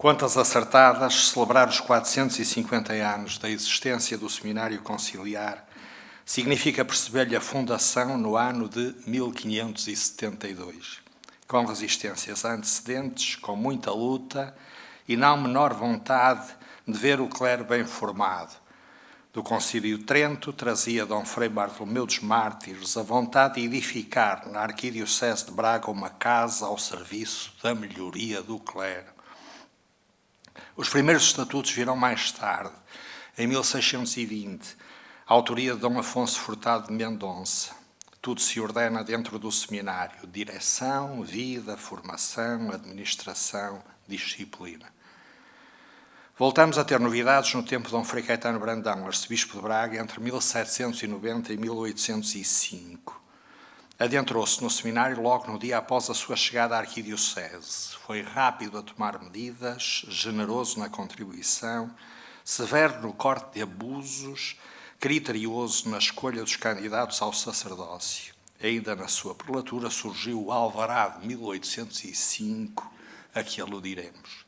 Contas acertadas, celebrar os 450 anos da existência do Seminário Conciliar significa perceber-lhe a fundação no ano de 1572, com resistências antecedentes, com muita luta e não menor vontade de ver o clero bem formado. Do Concílio de Trento trazia Dom Frei Bartolomeu dos Mártires a vontade de edificar na Arquidiocese de Braga uma casa ao serviço da melhoria do clero. Os primeiros estatutos virão mais tarde, em 1620, a autoria de Dom Afonso Furtado de Mendonça. Tudo se ordena dentro do seminário: direção, vida, formação, administração, disciplina. Voltamos a ter novidades no tempo de Dom Frei Caetano Brandão, arcebispo de Braga, entre 1790 e 1805. Adentrou-se no seminário logo no dia após a sua chegada à arquidiocese. Foi rápido a tomar medidas, generoso na contribuição, severo no corte de abusos, criterioso na escolha dos candidatos ao sacerdócio. Ainda na sua prelatura surgiu o Alvará de 1805, a que aludiremos.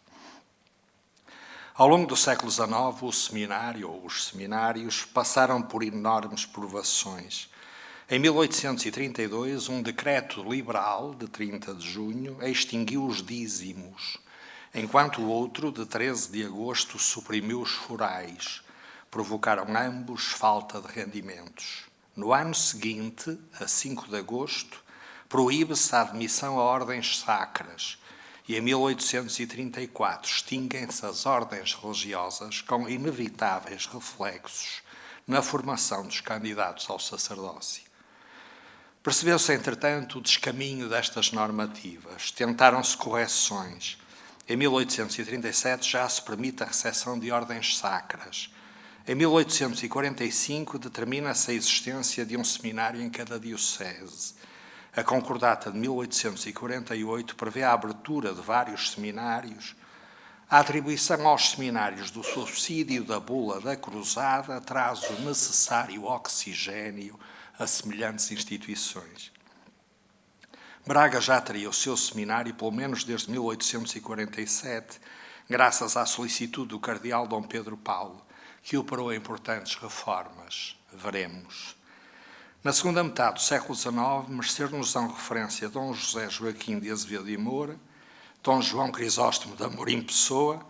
Ao longo do século XIX, o seminário, ou os seminários, passaram por enormes provações. Em 1832, um decreto liberal, de 30 de junho, extinguiu os dízimos, enquanto o outro, de 13 de agosto, suprimiu os forais. Provocaram ambos falta de rendimentos. No ano seguinte, a 5 de agosto, proíbe-se a admissão a ordens sacras e, em 1834, extinguem-se as ordens religiosas com inevitáveis reflexos na formação dos candidatos ao sacerdócio. Percebeu-se, entretanto, o descaminho destas normativas. Tentaram-se correções. Em 1837 já se permite a recepção de ordens sacras. Em 1845 determina-se a existência de um seminário em cada diocese. A Concordata de 1848 prevê a abertura de vários seminários. A atribuição aos seminários do subsídio da bula da Cruzada traz o necessário oxigênio a semelhantes instituições. Braga já teria o seu seminário, pelo menos desde 1847, graças à solicitude do cardeal Dom Pedro Paulo, que operou importantes reformas. Veremos. Na segunda metade do século XIX, mereceram-nos-ão referência Dom José Joaquim de Azevedo e Moura, Dom João Crisóstomo de Amorim Pessoa,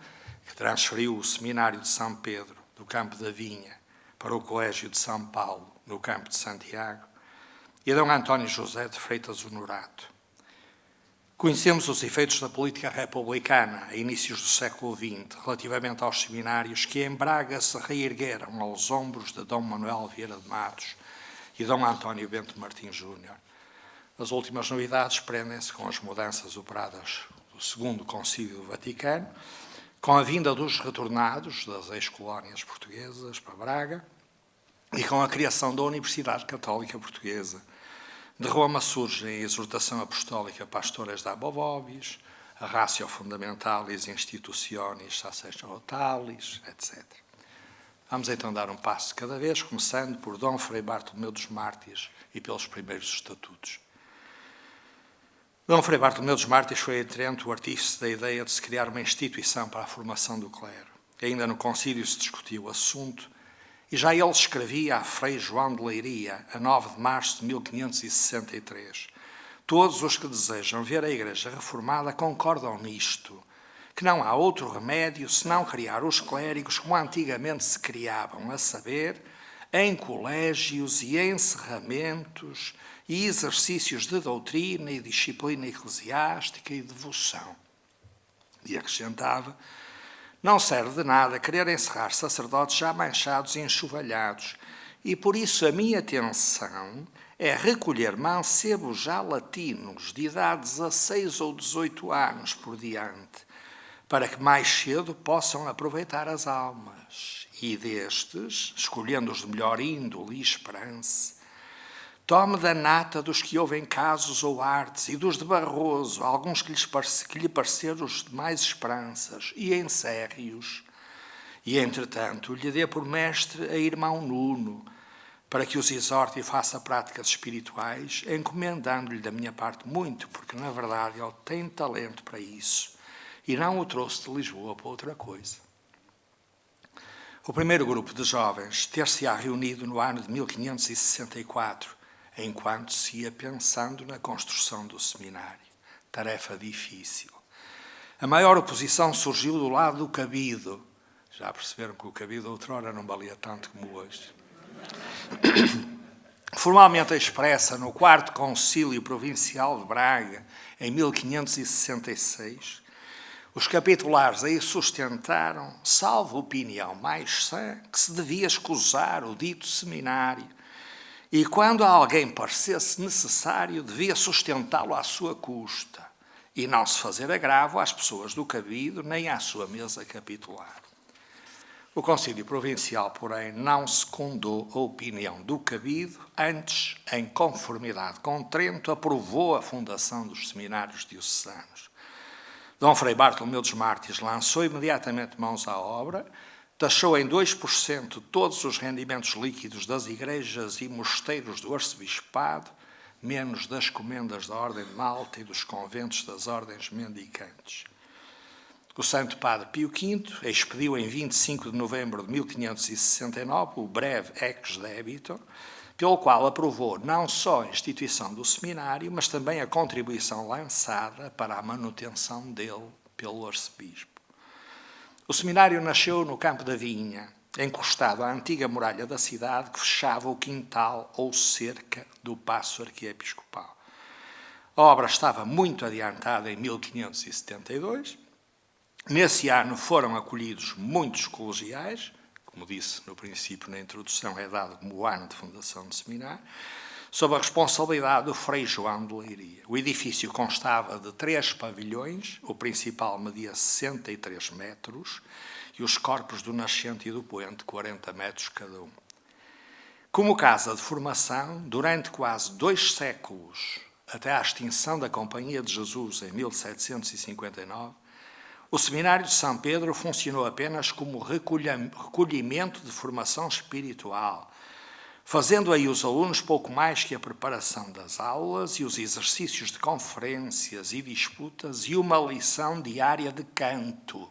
que transferiu o seminário de São Pedro, do Campo da Vinha, para o Colégio de São Paulo, no Campo de Santiago, e Dom António José de Freitas Honorato. Conhecemos os efeitos da política republicana, a inícios do século XX, relativamente aos seminários que em Braga se reergueram aos ombros de Dom Manuel Vieira de Matos e Dom António Bento Martins Júnior. As últimas novidades prendem-se com as mudanças operadas do Segundo Concílio do Vaticano, com a vinda dos retornados das ex-colónias portuguesas para Braga e com a criação da Universidade Católica Portuguesa. De Roma surge a exortação apostólica Pastores da Vobis, a Ratio Fundamentalis Institutionis Sacerdotalis, etc. Vamos então dar um passo de cada vez, começando por Dom Frei Bartolomeu dos Mártires e pelos primeiros estatutos. Dom Frei Bartolomeu dos Mártires foi, em Trento, o artífice da ideia de se criar uma instituição para a formação do clero. Ainda no concílio se discutiu o assunto e já ele escrevia a Frei João de Leiria, a 9 de março de 1563. Todos os que desejam ver a Igreja reformada concordam nisto, que não há outro remédio senão criar os clérigos como antigamente se criavam, a saber, em colégios e encerramentos e exercícios de doutrina e disciplina eclesiástica e devoção. E acrescentava: não serve de nada querer encerrar sacerdotes já manchados e enxovalhados, e por isso a minha atenção é recolher mancebos já latinos de idade 16 ou 18 anos por diante, para que mais cedo possam aproveitar as almas, e destes, escolhendo os de melhor índole e esperança, tome da nata dos que ouvem casos ou artes e dos de Barroso, alguns que lhe pareceram os de mais esperanças, e encerre-os. E, entretanto, lhe dê por mestre a irmão Nuno, para que os exorte e faça práticas espirituais, encomendando-lhe da minha parte muito, porque, na verdade, ele tem talento para isso, e não o trouxe de Lisboa para outra coisa. O primeiro grupo de jovens ter-se-á reunido no ano de 1564, enquanto se ia pensando na construção do seminário. Tarefa difícil. A maior oposição surgiu do lado do cabido. Já perceberam que o cabido outrora não valia tanto como hoje. Formalmente expressa no 4º Concílio Provincial de Braga, em 1566, os capitulares aí sustentaram, salvo opinião mais sã, que se devia escusar o dito seminário e, quando a alguém parecesse necessário, devia sustentá-lo à sua custa e não se fazer agravo às pessoas do cabido nem à sua mesa capitular. O Concílio Provincial, porém, não secundou a opinião do cabido, antes, em conformidade com Trento, aprovou a fundação dos seminários diocesanos. Dom Frei Bartolomeu dos Mártires lançou imediatamente mãos à obra, taxou em 2% todos os rendimentos líquidos das igrejas e mosteiros do arcebispado, menos das comendas da Ordem de Malta e dos conventos das ordens mendicantes. O Santo Padre Pio V expediu em 25 de novembro de 1569 o breve ex debito, pelo qual aprovou não só a instituição do seminário, mas também a contribuição lançada para a manutenção dele pelo arcebispo. O seminário nasceu no Campo da Vinha, encostado à antiga muralha da cidade que fechava o quintal ou cerca do Paço Arquiepiscopal. A obra estava muito adiantada em 1572. Nesse ano foram acolhidos muitos colegiais, como disse no princípio na introdução, é dado como o ano de fundação do seminário, sob a responsabilidade do Frei João de Leiria. O edifício constava de 3 pavilhões, o principal media 63 metros e os corpos do nascente e do poente 40 metros cada um. Como casa de formação, durante quase 2 séculos, até à extinção da Companhia de Jesus em 1759, o Seminário de São Pedro funcionou apenas como recolhimento de formação espiritual, fazendo aí os alunos pouco mais que a preparação das aulas e os exercícios de conferências e disputas e uma lição diária de canto,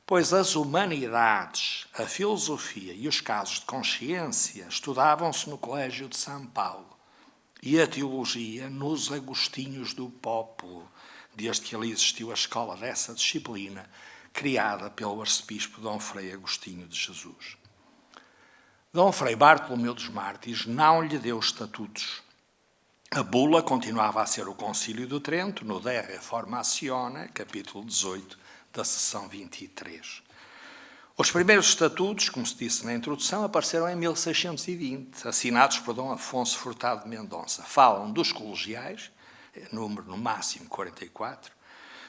pois as humanidades, a filosofia e os casos de consciência estudavam-se no Colégio de São Paulo e a teologia nos Agostinhos do Pópulo, desde que ali existiu a escola dessa disciplina, criada pelo arcebispo Dom Frei Agostinho de Jesus. Dom Frei Bartolomeu dos Mártires não lhe deu estatutos. A bula continuava a ser o Concílio de Trento, no De Reformatione, capítulo 18, da seção 23. Os primeiros estatutos, como se disse na introdução, apareceram em 1620, assinados por Dom Afonso Furtado de Mendonça. Falam dos colegiais, número no máximo 44,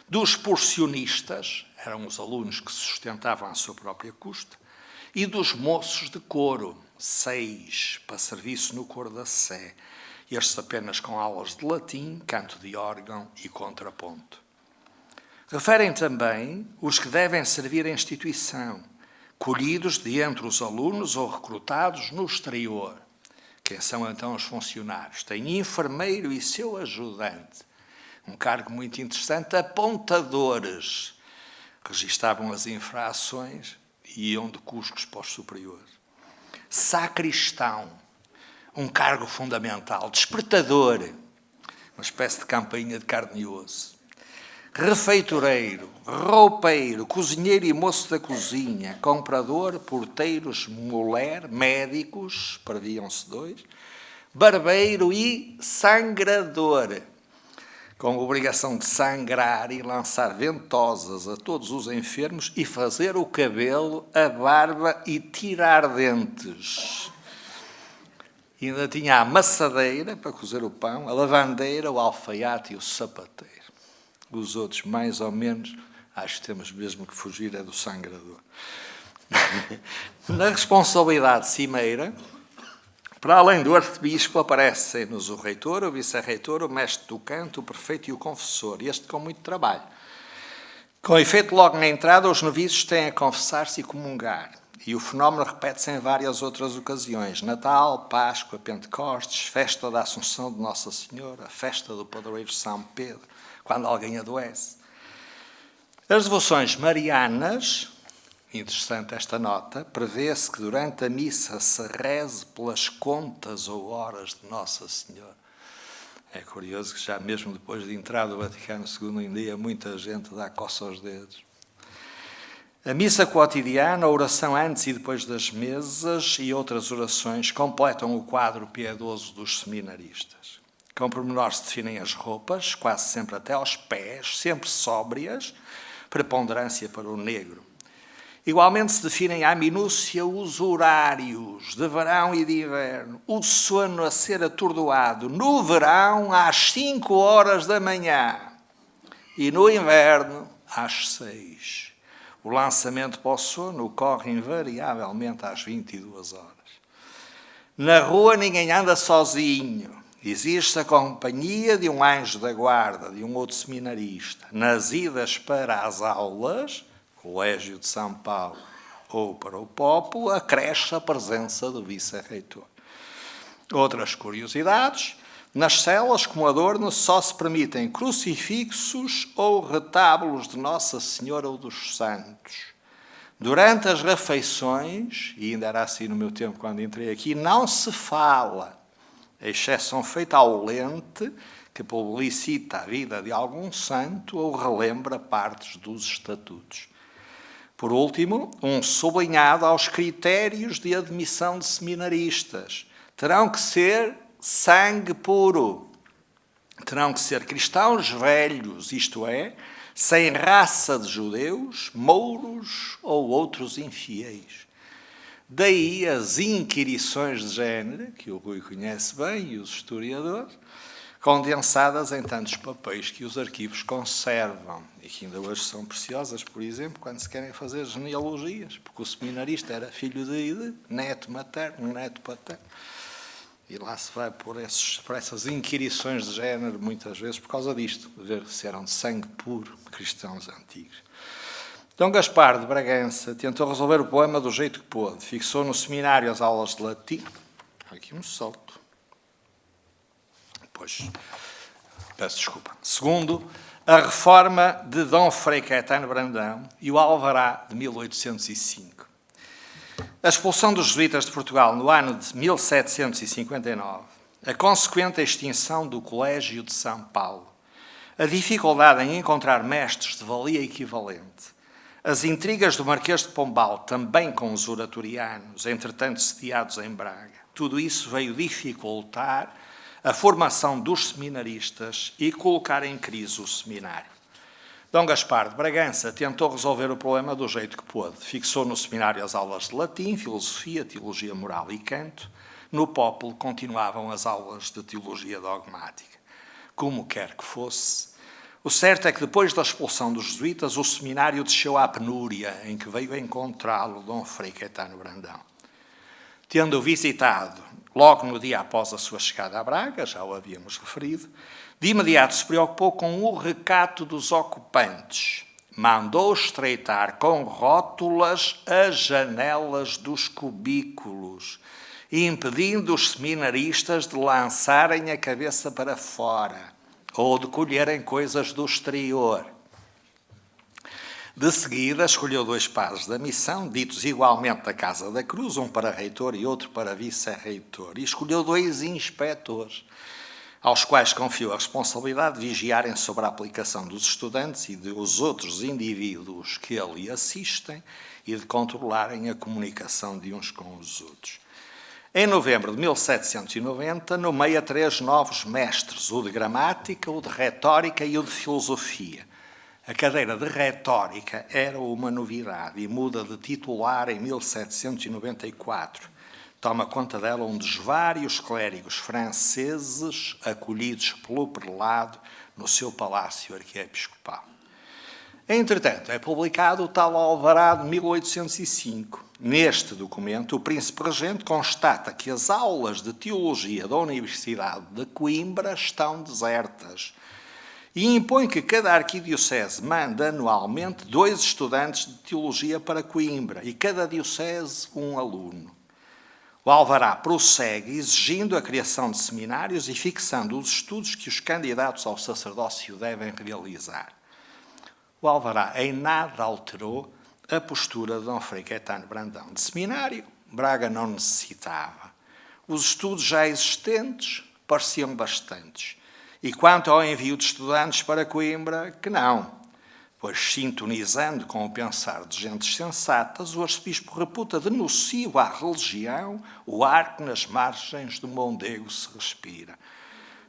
dos porcionistas, eram os alunos que se sustentavam à sua própria custa, e dos moços de coro, 6, para serviço no coro da Sé, estes apenas com aulas de latim, canto de órgão e contraponto. Referem também os que devem servir a instituição, colhidos de entre os alunos ou recrutados no exterior. Quem são então os funcionários? Tem enfermeiro e seu ajudante, um cargo muito interessante, apontadores, registavam as infrações e iam de cuscos para os superiores. Sacristão, um cargo fundamental, despertador, uma espécie de campainha de carne e osso. Refeitoreiro, roupeiro, cozinheiro e moço da cozinha, comprador, porteiros, mulher, médicos, perdiam-se 2, barbeiro e sangrador, com a obrigação de sangrar e lançar ventosas a todos os enfermos e fazer o cabelo, a barba e tirar dentes. E ainda tinha a amassadeira para cozer o pão, a lavandeira, o alfaiate e o sapateiro. Os outros, mais ou menos, acho que temos mesmo que fugir do sangrador. Na responsabilidade cimeira, para além do arcebispo, aparecem-nos o reitor, o vice-reitor, o mestre do canto, o prefeito e o confessor, este com muito trabalho. Com efeito, logo na entrada, os noviços têm a confessar-se e comungar. E o fenómeno repete-se em várias outras ocasiões. Natal, Páscoa, Pentecostes, festa da Assunção de Nossa Senhora, festa do padroeiro São Pedro, quando alguém adoece. As devoções marianas, interessante esta nota, prevê-se que durante a missa se reze pelas contas ou horas de Nossa Senhora. É curioso que já mesmo depois de entrar do Vaticano II em dia, muita gente dá coça aos dedos. A missa cotidiana, a oração antes e depois das mesas e outras orações completam o quadro piedoso dos seminaristas. Com pormenor se definem as roupas, quase sempre até aos pés, sempre sóbrias, preponderância para o negro. Igualmente se definem à minúcia os horários de verão e de inverno. O sono a ser atordoado no verão às 5 horas da manhã e no inverno às 6. O lançamento para o sono ocorre invariavelmente às 22 horas. Na rua ninguém anda sozinho. Existe a companhia de um anjo da guarda, de um outro seminarista. Nas idas para as aulas, Colégio de São Paulo ou para o Pópulo, acresce a presença do vice-reitor. Outras curiosidades. Nas celas, como adorno, só se permitem crucifixos ou retábulos de Nossa Senhora ou dos Santos. Durante as refeições, e ainda era assim no meu tempo quando entrei aqui, não se fala, exceção feita ao lente que publicita a vida de algum santo ou relembra partes dos estatutos. Por último, um sublinhado aos critérios de admissão de seminaristas. Terão que ser sangue puro. Terão que ser cristãos velhos, isto é, sem raça de judeus, mouros ou outros infiéis. Daí as inquirições de género, que o Rui conhece bem, e os historiadores, condensadas em tantos papéis que os arquivos conservam e que ainda hoje são preciosas, por exemplo, quando se querem fazer genealogias, porque o seminarista era filho de neto materno, neto paterno. E lá se vai por essas inquirições de género, muitas vezes, por causa disto, de ver se eram de sangue puro cristãos antigos. Dom Gaspar de Bragança tentou resolver o problema do jeito que pôde. Fixou no seminário as aulas de latim. Aqui um salto. Pois, peço desculpa. Segundo, a reforma de Dom Frei Caetano Brandão e o Alvará de 1805. A expulsão dos jesuítas de Portugal no ano de 1759, a consequente extinção do Colégio de São Paulo, a dificuldade em encontrar mestres de valia equivalente, as intrigas do Marquês de Pombal, também com os oratorianos, entretanto sediados em Braga, tudo isso veio dificultar a formação dos seminaristas e colocar em crise o seminário. Dom Gaspar de Bragança tentou resolver o problema do jeito que pôde. Fixou no seminário as aulas de latim, filosofia, teologia moral e canto. No Pópulo continuavam as aulas de teologia dogmática. Como quer que fosse, o certo é que depois da expulsão dos jesuítas, o seminário desceu à penúria em que veio encontrá-lo Dom Frei Caetano Brandão. Tendo-o visitado logo no dia após a sua chegada a Braga, já o havíamos referido, de imediato se preocupou com o recato dos ocupantes. Mandou estreitar com rótulas as janelas dos cubículos, impedindo os seminaristas de lançarem a cabeça para fora ou de colherem coisas do exterior. De seguida, escolheu 2 padres da missão, ditos igualmente da Casa da Cruz, um para reitor e outro para vice-reitor, e escolheu 2 inspetores, aos quais confiou a responsabilidade de vigiarem sobre a aplicação dos estudantes e dos outros indivíduos que ali assistem e de controlarem a comunicação de uns com os outros. Em novembro de 1790, nomeia 3 novos mestres, o de gramática, o de retórica e o de filosofia. A cadeira de retórica era uma novidade e muda de titular em 1794. Toma conta dela um dos vários clérigos franceses acolhidos pelo prelado no seu palácio arquiepiscopal. Entretanto, é publicado o tal Alvará de 1805. Neste documento, o príncipe regente constata que as aulas de teologia da Universidade de Coimbra estão desertas e impõe que cada arquidiocese mande anualmente 2 estudantes de teologia para Coimbra e cada diocese um aluno. O Alvará prossegue exigindo a criação de seminários e fixando os estudos que os candidatos ao sacerdócio devem realizar. O alvará em nada alterou a postura de Dom Frei Caetano Brandão. De seminário, Braga não necessitava. Os estudos já existentes pareciam bastantes. E quanto ao envio de estudantes para Coimbra, que não. Pois, sintonizando com o pensar de gentes sensatas, o arcebispo reputa de nocivo à religião o ar que nas margens do Mondego se respira.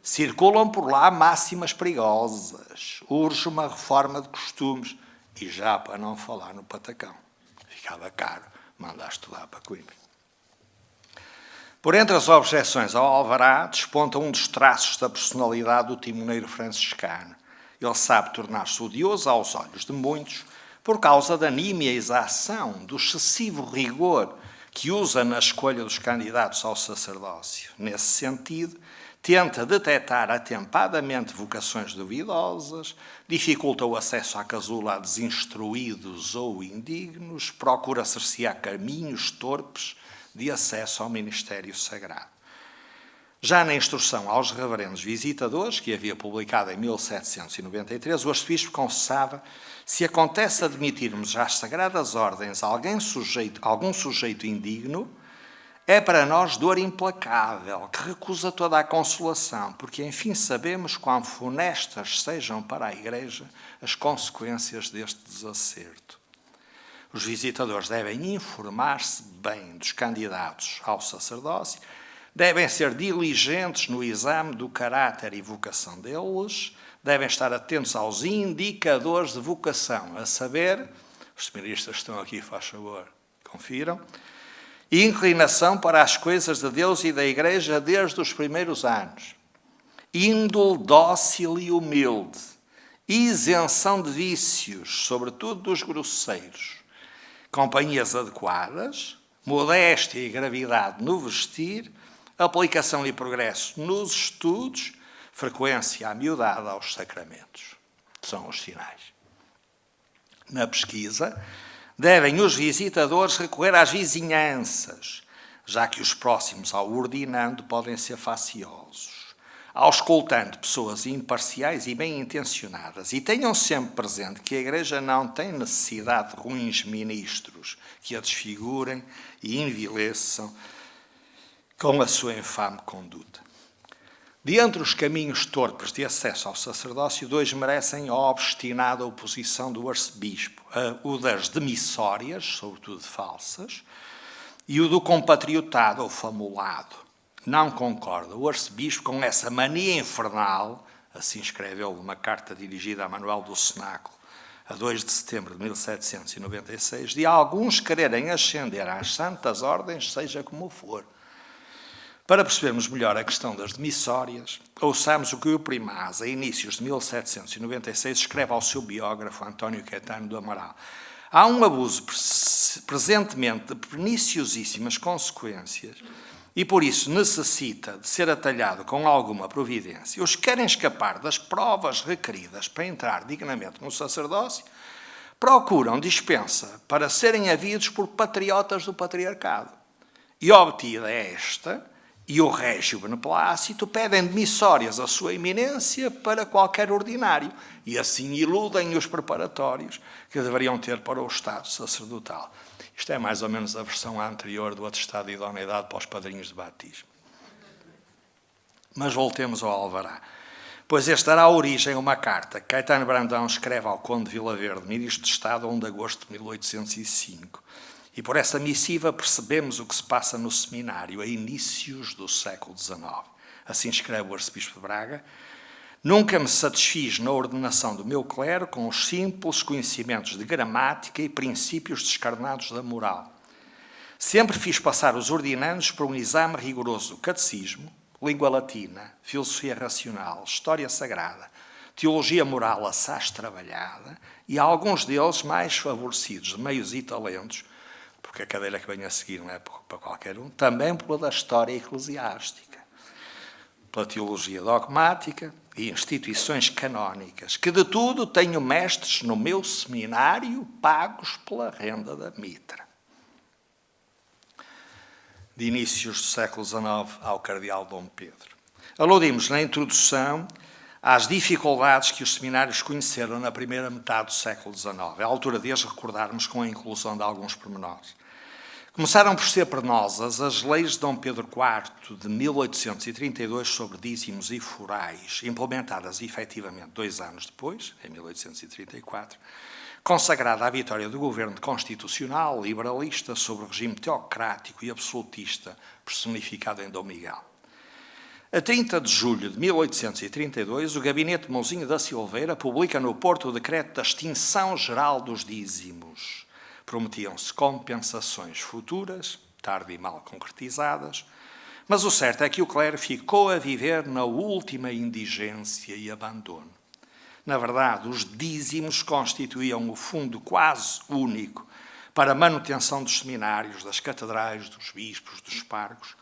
Circulam por lá máximas perigosas, urge uma reforma de costumes, e já para não falar no patacão. Ficava caro mandar estudar para Coimbra. Por entre as objeções ao alvará, desponta um dos traços da personalidade do timoneiro franciscano. Ele sabe tornar-se odioso aos olhos de muitos por causa da nímia exação, do excessivo rigor que usa na escolha dos candidatos ao sacerdócio. Nesse sentido, tenta detectar atempadamente vocações duvidosas, dificulta o acesso à casula a desinstruídos ou indignos, procura cercear caminhos torpes de acesso ao ministério sagrado. Já na instrução aos reverendos visitadores, que havia publicado em 1793, o arcebispo confessava: se acontece admitirmos às sagradas ordens algum sujeito indigno, é para nós dor implacável, que recusa toda a consolação, porque enfim sabemos quão funestas sejam para a Igreja as consequências deste desacerto. Os visitadores devem informar-se bem dos candidatos ao sacerdócio, devem ser diligentes no exame do caráter e vocação deles, devem estar atentos aos indicadores de vocação, a saber, os seminaristas estão aqui, faz favor, confiram, inclinação para as coisas de Deus e da Igreja desde os primeiros anos, índole dócil e humilde, isenção de vícios, sobretudo dos grosseiros, companhias adequadas, modéstia e gravidade no vestir, aplicação e progresso nos estudos, frequência amiudada aos sacramentos. São os sinais. Na pesquisa, devem os visitadores recorrer às vizinhanças, já que os próximos ao ordinando podem ser faciosos, auscultando pessoas imparciais e bem-intencionadas. E tenham sempre presente que a Igreja não tem necessidade de ruins ministros que a desfigurem e envileçam com a sua infame conduta. De entre os caminhos torpes de acesso ao sacerdócio, dois merecem a obstinada oposição do arcebispo: o das demissórias, sobretudo falsas, e o do compatriotado ou famulado. Não concorda o arcebispo com essa mania infernal, assim escreveu uma carta dirigida a Manuel do Cenáculo, a 2 de setembro de 1796, de alguns quererem ascender às santas ordens, seja como for. Para percebermos melhor a questão das demissórias, ouçamos o que o Primaz, a inícios de 1796, escreve ao seu biógrafo António Caetano do Amaral. Há um abuso presentemente de perniciosíssimas consequências e por isso necessita de ser atalhado com alguma providência. Os que querem escapar das provas requeridas para entrar dignamente no sacerdócio procuram dispensa para serem havidos por patriotas do patriarcado. E obtida esta e o régio beneplácito, pedem demissórias à sua eminência para qualquer ordinário e assim iludem os preparatórios que deveriam ter para o estado sacerdotal. Isto é mais ou menos a versão anterior do atestado de idoneidade para os padrinhos de batismo. Mas voltemos ao alvará, pois este dará origem a uma carta que Caetano Brandão escreve ao conde de Vila Verde, ministro de Estado, a 1 de agosto de 1805. E por essa missiva percebemos o que se passa no seminário a inícios do século XIX. Assim escreve o arcebispo de Braga: nunca me satisfiz na ordenação do meu clero com os simples conhecimentos de gramática e princípios descarnados da moral. Sempre fiz passar os ordinandos por um exame rigoroso do catecismo, língua latina, filosofia racional, história sagrada, teologia moral assaz trabalhada e alguns deles mais favorecidos de meios e talentos, porque a cadeira que vem a seguir não é para qualquer um, também pela da história eclesiástica, pela teologia dogmática e instituições canónicas, que de tudo tenho mestres no meu seminário pagos pela renda da mitra. De inícios do século XIX ao cardeal Dom Pedro. Aludimos na introdução às dificuldades que os seminários conheceram na primeira metade do século XIX. É a altura de as recordarmos com a inclusão de alguns pormenores. Começaram por ser penosas as leis de Dom Pedro IV de 1832 sobre dízimos e forais, implementadas efetivamente 2 anos depois, em 1834, consagrada à vitória do governo constitucional liberalista sobre o regime teocrático e absolutista personificado em Dom Miguel. A 30 de julho de 1832, o gabinete de Mouzinho da Silveira publica no Porto o decreto da extinção geral dos dízimos. Prometiam-se compensações futuras, tarde e mal concretizadas, mas o certo é que o clero ficou a viver na última indigência e abandono. Na verdade, os dízimos constituíam o fundo quase único para a manutenção dos seminários, das catedrais, dos bispos, dos parcos.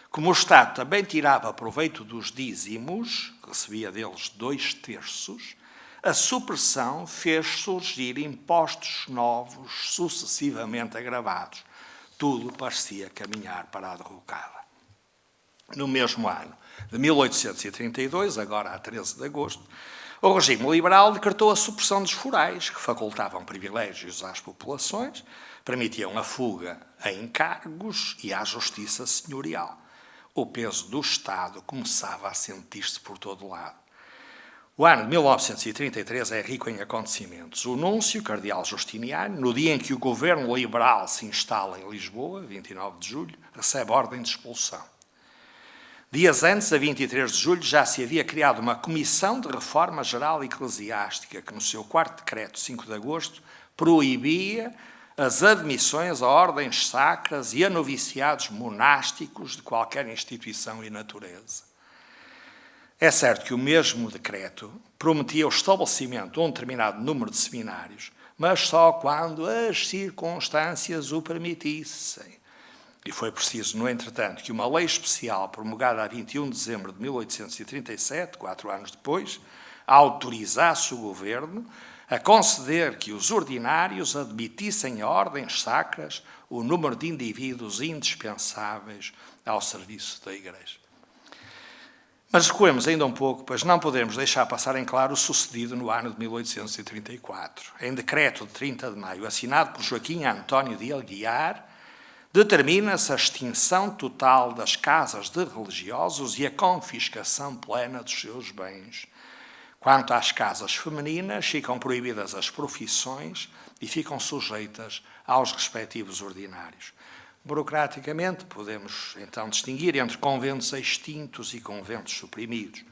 Como o Estado também tirava proveito dos dízimos, recebia deles 2/3, a supressão fez surgir impostos novos, sucessivamente agravados. Tudo parecia caminhar para a derrocada. No mesmo ano de 1832, agora a 13 de agosto, o regime liberal decretou a supressão dos forais, que facultavam privilégios às populações, permitiam a fuga a encargos e à justiça senhorial. O peso do Estado começava a sentir-se por todo lado. O ano de 1933 é rico em acontecimentos. O núncio, cardeal Justiniano, no dia em que o governo liberal se instala em Lisboa, 29 de julho, recebe ordem de expulsão. Dias antes, a 23 de julho, já se havia criado uma Comissão de Reforma Geral Eclesiástica que, no seu 4º decreto, 5 de agosto, proibia as admissões a ordens sacras e a noviciados monásticos de qualquer instituição e natureza. É certo que o mesmo decreto prometia o estabelecimento de um determinado número de seminários, mas só quando as circunstâncias o permitissem. E foi preciso, no entretanto, que uma lei especial promulgada a 21 de dezembro de 1837, 4 anos depois, autorizasse o governo a conceder que os ordinários admitissem a ordens sacras o número de indivíduos indispensáveis ao serviço da Igreja. Mas recuemos ainda um pouco, pois não podemos deixar passar em claro o sucedido no ano de 1834. Em decreto de 30 de maio, assinado por Joaquim António de Aguiar, determina-se a extinção total das casas de religiosos e a confiscação plena dos seus bens. Quanto às casas femininas, ficam proibidas as profissões e ficam sujeitas aos respectivos ordinários. Burocraticamente, podemos então distinguir entre conventos extintos e conventos suprimidos.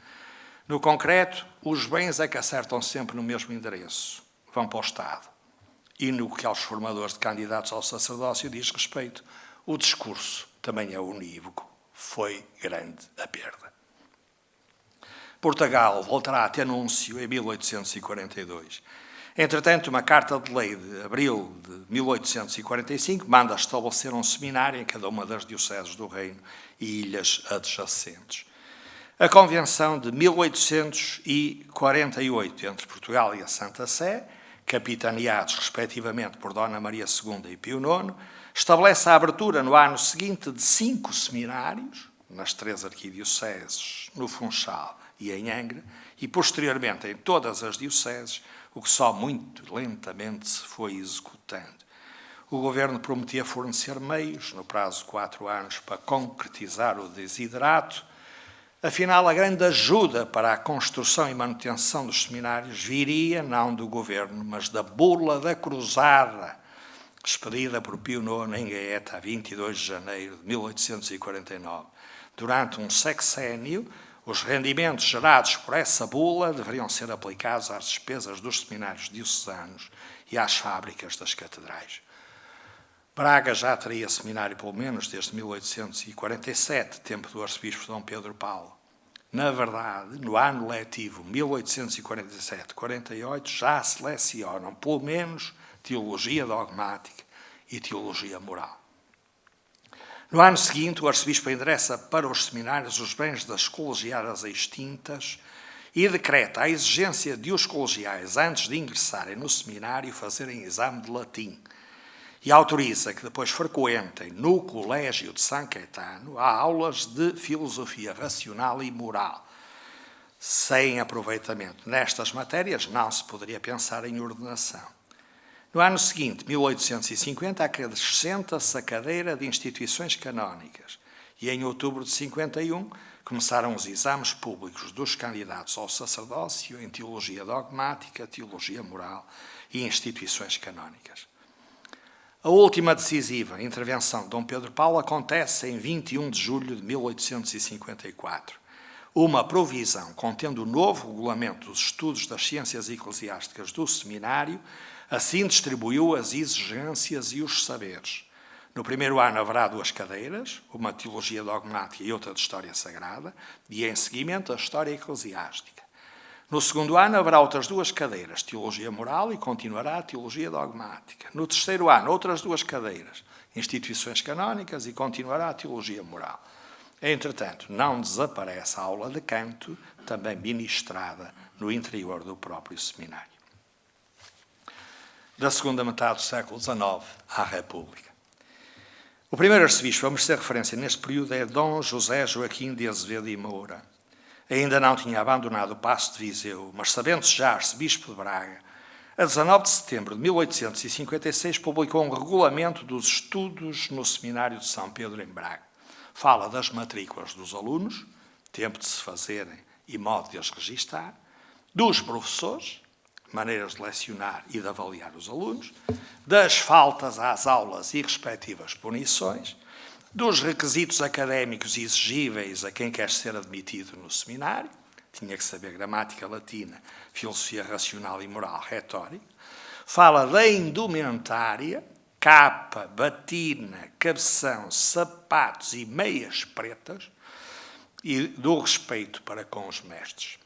No concreto, os bens é que acertam sempre no mesmo endereço, vão para o Estado. E no que aos formadores de candidatos ao sacerdócio diz respeito, o discurso também é unívoco. Foi grande a perda. Portugal voltará a ter núncio em 1842. Entretanto, uma carta de lei de abril de 1845 manda estabelecer um seminário em cada uma das dioceses do Reino e ilhas adjacentes. A Convenção de 1848 entre Portugal e a Santa Sé, capitaneados respectivamente por Dona Maria II e Pio IX, estabelece a abertura no ano seguinte de 5 seminários, nas 3 arquidioceses, no Funchal e em Angra, e posteriormente em todas as dioceses, o que só muito lentamente se foi executando. O governo prometia fornecer meios, no prazo de 4 anos, para concretizar o desiderato. Afinal, a grande ajuda para a construção e manutenção dos seminários viria não do governo, mas da bula da cruzada, expedida por Pio IX em Gaeta, a 22 de janeiro de 1849. Durante um sexénio, os rendimentos gerados por essa bula deveriam ser aplicados às despesas dos seminários diocesanos e às fábricas das catedrais. Braga já teria seminário pelo menos desde 1847, tempo do arcebispo Dom Pedro Paulo. Na verdade, no ano letivo 1847-48 já se lecionam pelo menos teologia dogmática e teologia moral. No ano seguinte, o arcebispo endereça para os seminários os bens das colegiadas extintas e decreta a exigência de os colegiais, antes de ingressarem no seminário, fazerem exame de latim e autoriza que depois frequentem no Colégio de São Caetano aulas de filosofia racional e moral. Sem aproveitamento nestas matérias, não se poderia pensar em ordenação. No ano seguinte, 1850, acrescenta-se a cadeira de instituições canónicas e, em outubro de 51, começaram os exames públicos dos candidatos ao sacerdócio em teologia dogmática, teologia moral e instituições canónicas. A última decisiva intervenção de Dom Pedro Paulo acontece em 21 de julho de 1854. Uma provisão contendo o novo regulamento dos estudos das ciências eclesiásticas do seminário assim distribuiu as exigências e os saberes. No primeiro ano haverá 2 cadeiras, uma de teologia dogmática e outra de história sagrada, e em seguimento a história eclesiástica. No segundo ano haverá outras 2 cadeiras, teologia moral, e continuará a teologia dogmática. No terceiro ano, outras 2 cadeiras, instituições canónicas, e continuará a teologia moral. Entretanto, não desaparece a aula de canto, também ministrada no interior do próprio seminário. Da segunda metade do século XIX à República. O primeiro arcebispo a merecer referência neste período é Dom José Joaquim de Azevedo e Moura. Ainda não tinha abandonado o Paço de Viseu, mas sabendo-se já arcebispo de Braga, a 19 de setembro de 1856 publicou um regulamento dos estudos no seminário de São Pedro em Braga. Fala das matrículas dos alunos, tempo de se fazerem e modo de as registar, dos professores, maneiras de lecionar e de avaliar os alunos, das faltas às aulas e respectivas punições, dos requisitos académicos exigíveis a quem quer ser admitido no seminário, tinha que saber gramática latina, filosofia racional e moral, retórica, fala da indumentária, capa, batina, cabeção, sapatos e meias pretas e do respeito para com os mestres.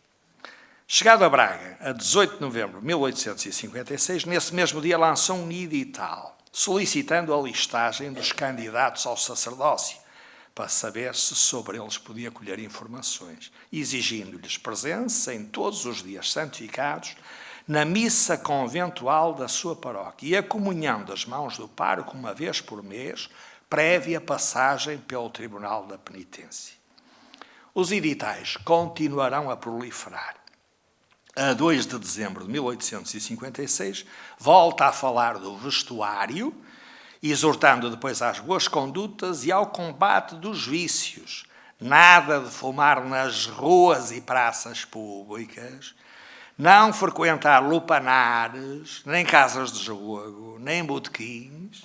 Chegado a Braga, a 18 de novembro de 1856, nesse mesmo dia lançou um edital solicitando a listagem dos candidatos ao sacerdócio para saber se sobre eles podia colher informações, exigindo-lhes presença em todos os dias santificados na missa conventual da sua paróquia e a comunhão das mãos do pároco uma vez por mês, prévia passagem pelo Tribunal da Penitência. Os editais continuarão a proliferar. A 2 de dezembro de 1856, volta a falar do vestuário, exortando depois às boas condutas e ao combate dos vícios. Nada de fumar nas ruas e praças públicas, não frequentar lupanares, nem casas de jogo, nem botequins.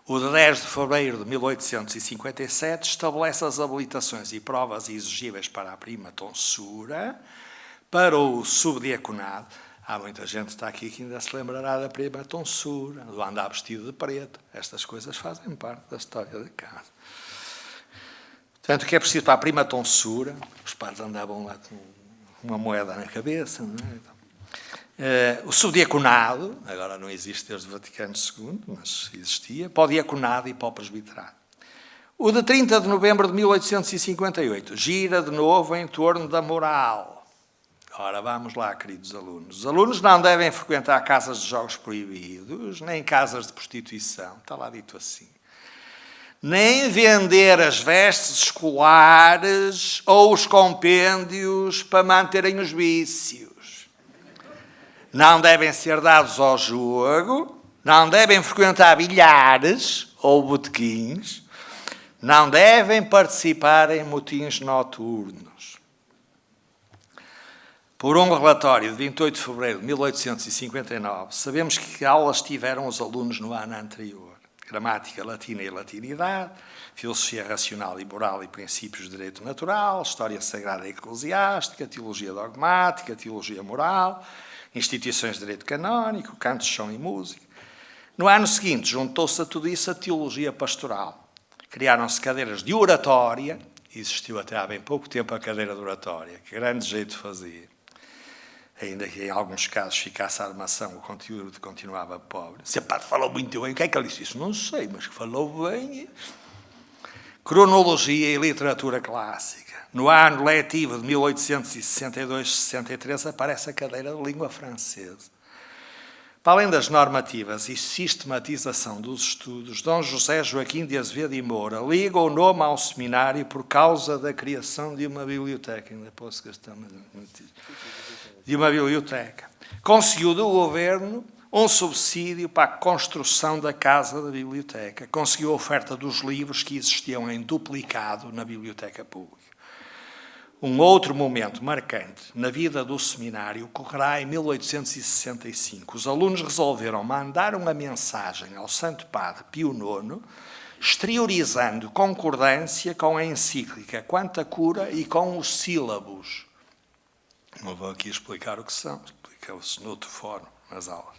O de 10 de fevereiro de 1857 estabelece as habilitações e provas exigíveis para a prima tonsura, para o subdiaconado. Há muita gente que está aqui que ainda se lembrará da prima tonsura, do andar vestido de preto. Estas coisas fazem parte da história da casa. Portanto, o que é preciso para a prima tonsura? Os padres andavam lá com uma moeda na cabeça, não é? O subdiaconado, agora não existe desde o Vaticano II, mas existia, para o diaconado e para o presbiterado. O de 30 de novembro de 1858 gira de novo em torno da moral. Ora, vamos lá, queridos alunos. Os alunos não devem frequentar casas de jogos proibidos, nem casas de prostituição, está lá dito assim. Nem vender as vestes escolares ou os compêndios para manterem os vícios. Não devem ser dados ao jogo, não devem frequentar bilhares ou botequins, não devem participar em motins noturnos. Por um relatório de 28 de fevereiro de 1859, sabemos que aulas tiveram os alunos no ano anterior. Gramática latina e latinidade, filosofia racional e moral e princípios de direito natural, história sagrada e eclesiástica, teologia dogmática, teologia moral, instituições de direito canónico, canto, chão e música. No ano seguinte, juntou-se a tudo isso a teologia pastoral. Criaram-se cadeiras de oratória, existiu até há bem pouco tempo a cadeira de oratória, que grande jeito fazia. Ainda que em alguns casos ficasse a armação, o conteúdo continuava pobre. Se o padre falou muito bem, o que é que ele disse? Isso não sei, mas que falou bem. Cronologia e literatura clássica. No ano letivo de 1862-63 aparece a cadeira de língua francesa. Para além das normativas e sistematização dos estudos, Dom José Joaquim de Azevedo e Moura liga o nome ao seminário por causa da criação de uma biblioteca. Ainda posso gastar mais de uma biblioteca. Conseguiu do governo um subsídio para a construção da casa da biblioteca. Conseguiu a oferta dos livros que existiam em duplicado na biblioteca pública. Um outro momento marcante na vida do seminário ocorrerá em 1865. Os alunos resolveram mandar uma mensagem ao Santo Padre Pio IX, exteriorizando concordância com a encíclica Quanta Cura e com os sílabos. Não vou aqui explicar o que são, explica-se noutro fórum, nas aulas.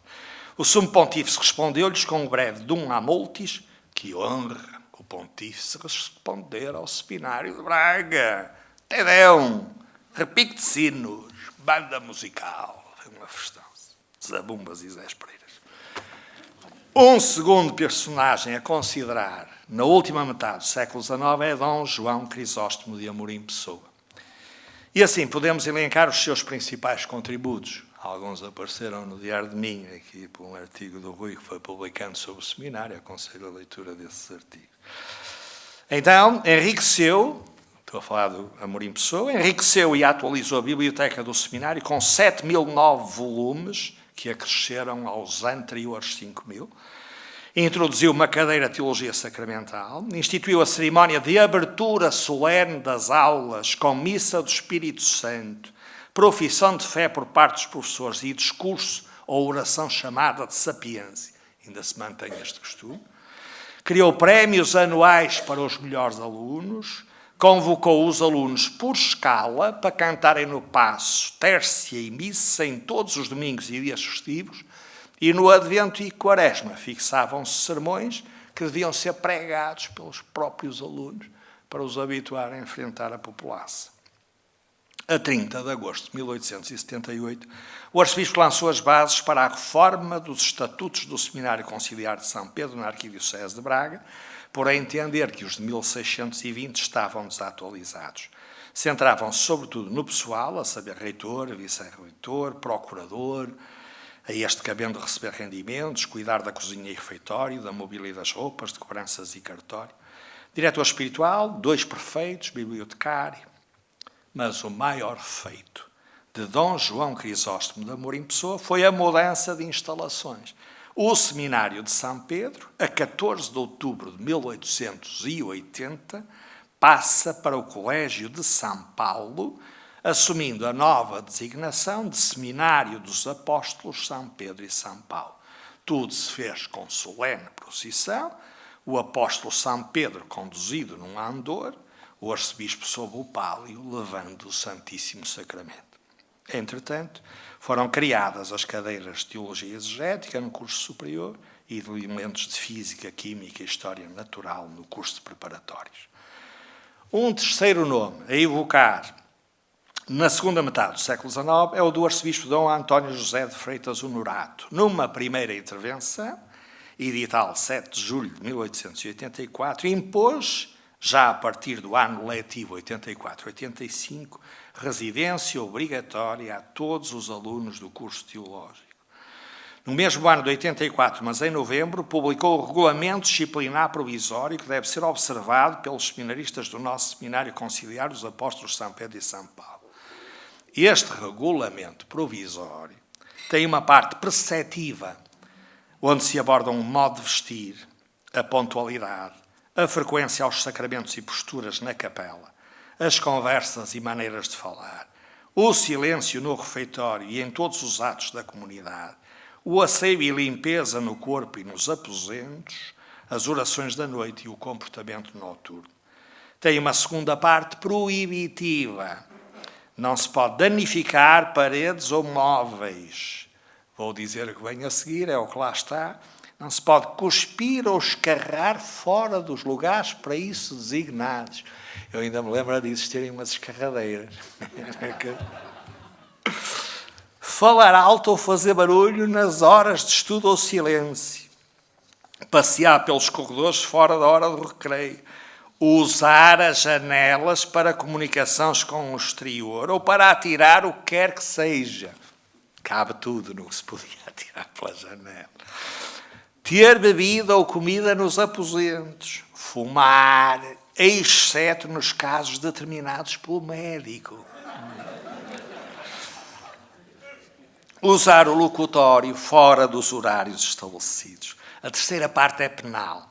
O Sumo Pontífice respondeu-lhes com um breve Dum Amultis, que honra o Pontífice responder ao seminário de Braga. Tedeum, repique de sinos, banda musical, foi uma festão, zabumbas e zésperas. Um segundo personagem a considerar na última metade do século XIX é Dom João Crisóstomo de Amorim Pessoa. E assim podemos elencar os seus principais contributos. Alguns apareceram no Diário de Minho, aqui por um artigo do Rui que foi publicando sobre o seminário, aconselho a leitura desses artigos. Então, enriqueceu... Estou a falar do Amorim Pessoa, enriqueceu e atualizou a biblioteca do seminário com 7.000 novos volumes, que acresceram aos anteriores 5.000. Introduziu uma cadeira de Teologia Sacramental, instituiu a cerimónia de abertura solene das aulas com missa do Espírito Santo, profissão de fé por parte dos professores e discurso ou oração chamada de sapiência. Ainda se mantém este costume. Criou prémios anuais para os melhores alunos, convocou os alunos por escala para cantarem no paço, tércia e missa em todos os domingos e dias festivos, e no Advento e Quaresma fixavam-se sermões que deviam ser pregados pelos próprios alunos para os habituar a enfrentar a população. A 30 de agosto de 1878, o arcebispo lançou as bases para a reforma dos estatutos do Seminário Conciliar de São Pedro na Arquidiocese de Braga, por entender que os de 1620 estavam desatualizados. Centravam-se sobretudo no pessoal, a saber, reitor, vice-reitor, procurador, a este cabendo receber rendimentos, cuidar da cozinha e refeitório, da mobília e das roupas, de cobranças e cartório, diretor espiritual, 2 prefeitos, bibliotecário. Mas o maior feito de Dom João Crisóstomo de Amorim Pessoa foi a mudança de instalações. O Seminário de São Pedro, a 14 de outubro de 1880, passa para o Colégio de São Paulo, assumindo a nova designação de Seminário dos Apóstolos São Pedro e São Paulo. Tudo se fez com solene procissão, o apóstolo São Pedro conduzido num andor, o arcebispo sob o pálio, levando o Santíssimo Sacramento. Entretanto, foram criadas as cadeiras de Teologia Exegética no curso superior e de elementos de Física, Química e História Natural no curso de preparatórios. Um terceiro nome a evocar na segunda metade do século XIX é o do arcebispo Dom António José de Freitas Honorato. Numa primeira intervenção, edital 7 de julho de 1884, impôs, já a partir do ano letivo 84-85, residência obrigatória a todos os alunos do curso teológico. No mesmo ano de 84, mas em novembro, publicou o regulamento disciplinar provisório que deve ser observado pelos seminaristas do nosso Seminário Conciliar dos Apóstolos São Pedro e São Paulo. Este regulamento provisório tem uma parte preceptiva, onde se abordam o modo de vestir, a pontualidade, a frequência aos sacramentos e posturas na capela, as conversas e maneiras de falar, o silêncio no refeitório e em todos os atos da comunidade, o asseio e limpeza no corpo e nos aposentos, as orações da noite e o comportamento noturno. Tem uma segunda parte proibitiva. Não se pode danificar paredes ou móveis. Vou dizer o que vem a seguir, é o que lá está. Não se pode cuspir ou escarrar fora dos lugares para isso designados. Eu ainda me lembro de existirem umas escarradeiras. Falar alto ou fazer barulho nas horas de estudo ou silêncio. Passear pelos corredores fora da hora do recreio. Usar as janelas para comunicações com o exterior ou para atirar o que quer que seja. cabe tudo no que se podia atirar pela janela. Ter bebida ou comida nos aposentos. Fumar, exceto nos casos determinados pelo médico. Usar o locutório fora dos horários estabelecidos. A terceira parte é penal,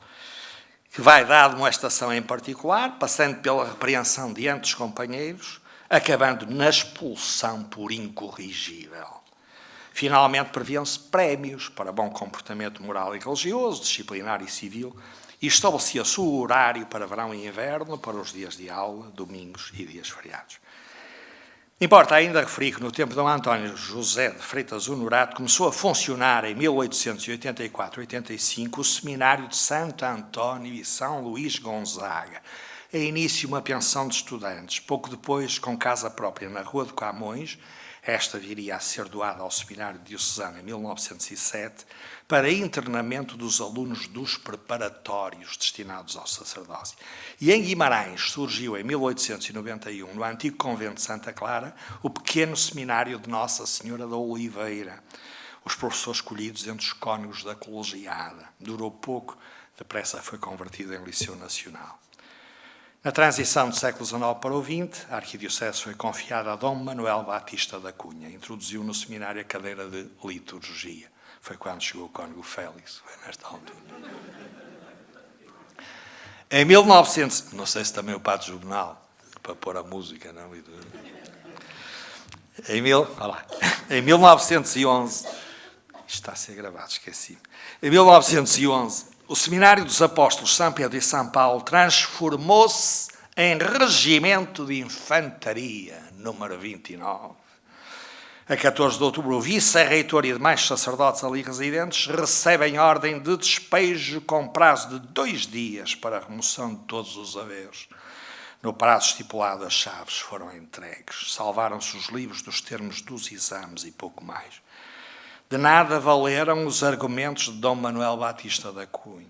que vai da admoestação em particular, passando pela repreensão diante dos companheiros, acabando na expulsão por incorrigível. Finalmente, previam-se prémios para bom comportamento moral e religioso, disciplinar e civil, e estabelecia-se o horário para verão e inverno, para os dias de aula, domingos e dias feriados. Importa ainda referir que no tempo de Dom António José de Freitas Honorato começou a funcionar em 1884-85 o Seminário de Santo António e São Luís Gonzaga. A início uma pensão de estudantes, pouco depois com casa própria na Rua de Camões. Esta viria a ser doada ao Seminário Diocesano em 1907 para internamento dos alunos dos preparatórios destinados ao sacerdócio. E em Guimarães surgiu em 1891, no antigo convento de Santa Clara, o pequeno seminário de Nossa Senhora da Oliveira. Os professores escolhidos entre os cônegos da colegiada. Durou pouco, depressa foi convertido em Liceu Nacional. Na transição do século XIX para o XX, a arquidiocese foi confiada a Dom Manuel Batista da Cunha. Introduziu no seminário a cadeira de liturgia. Foi quando chegou o cônego Félix, foi nesta altura. Em 1900, não sei se também o Padre Juvenal, para pôr a música, não? Em 1911, isto está a ser gravado, esqueci. Em 1911, o Seminário dos Apóstolos São Pedro e São Paulo transformou-se em Regimento de Infantaria, número 29. A 14 de outubro, o vice-reitor e demais sacerdotes ali residentes recebem ordem de despejo com prazo de 2 dias para a remoção de todos os haveres. No prazo estipulado, as chaves foram entregues. Salvaram-se os livros dos termos dos exames e pouco mais. De nada valeram os argumentos de Dom Manuel Batista da Cunha.